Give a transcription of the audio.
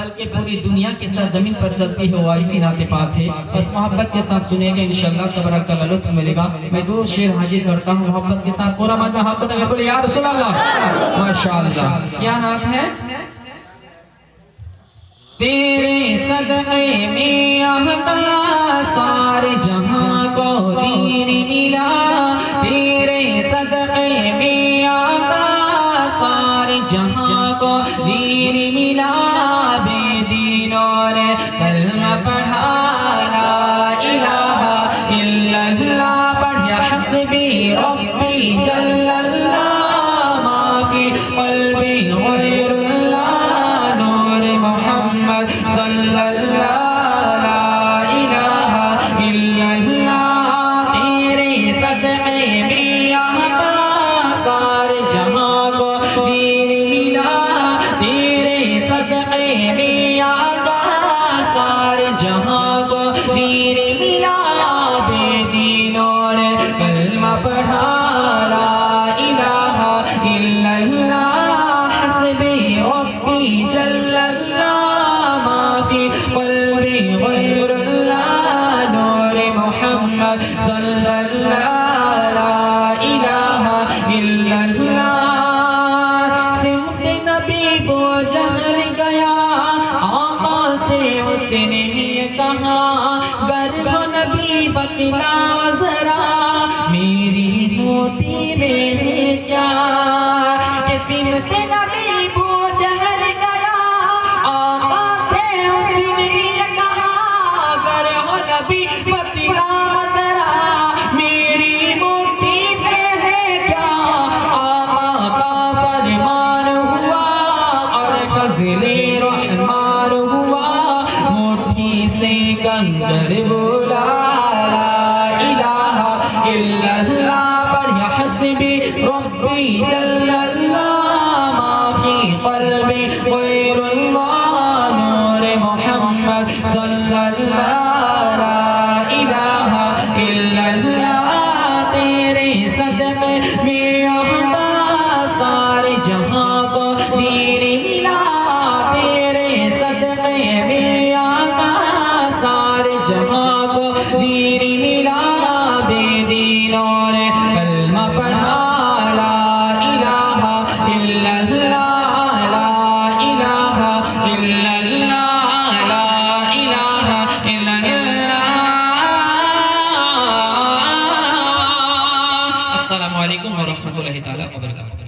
بلکہ پوری دنیا کی سرزمین پر چلتی ہے وہ ایسی نعت پاک ہے. بس محبت کے ساتھ سنیں گے انشاءاللہ تبارک اللہ لطف ملے گا. میں دو شعر حاضر کرتا ہوں محبت کے ساتھ. پورا مادہ ہاتھوں تک بولے یا رسول اللہ. ماشاءاللہ. کیا نعت ہے؟ تیرے صدقے میں آقا سارے جہاں کو دین ملا. تیرے صدقے میں آقا سارے جہاں کو دین ملا. بے دینوں نے کلمہ پڑھا لا الہ الا اللہ پڑھیا حسبی ربی جل اللہ ما فی قلبی غیر اللہ نور محمد صلی اللہ لا الہ الا اللہ. تیرے صدقے میں آقا سارے جہاں کو دین ملا. تیرے صدقے میں آقا سارے جہاں کو دین ملا. بے دینوں نے کلمہ پڑھا لا الہ الا اللہ حسبی ربی جل اللہ ما فی قلبی غیر اللہ نور محمد صلی اللہ لا الہ الا اللہ. سمت نبی کو جہل گیا آقا سے اس نے یہ کہا گر ہو نبی بتلاؤ ذرا میری موٹی میں ہے کیا. کہ سمت نبی کو جہل گیا آقا سے اس نے یہ کہا گر ہو نبی بتلاؤ ذرا میری موٹی میں ہے کیا. آقا کا فرمان ہوا اور فضل رحمان ہوا موٹھی سے کنکر بولا لا الہ الا اللہ پڑھیا حسبی ربی جل اللہ ما فی قلبی غیر اللہ نور محمد صلی اللہ لا الہ الا اللہ. تیرے صدقے میں آقا سارے جہاں کو دین ملا. تیرے صدقے میں آقا سارے جہاں کو دین ملا. بے دینوں نے کلمہ پڑھا لا الہ الا اللہ لا الہ الا اللہ لا الہ الا اللہ. السلام علیکم ورحمۃ اللہ تعالی وبرکاتہ.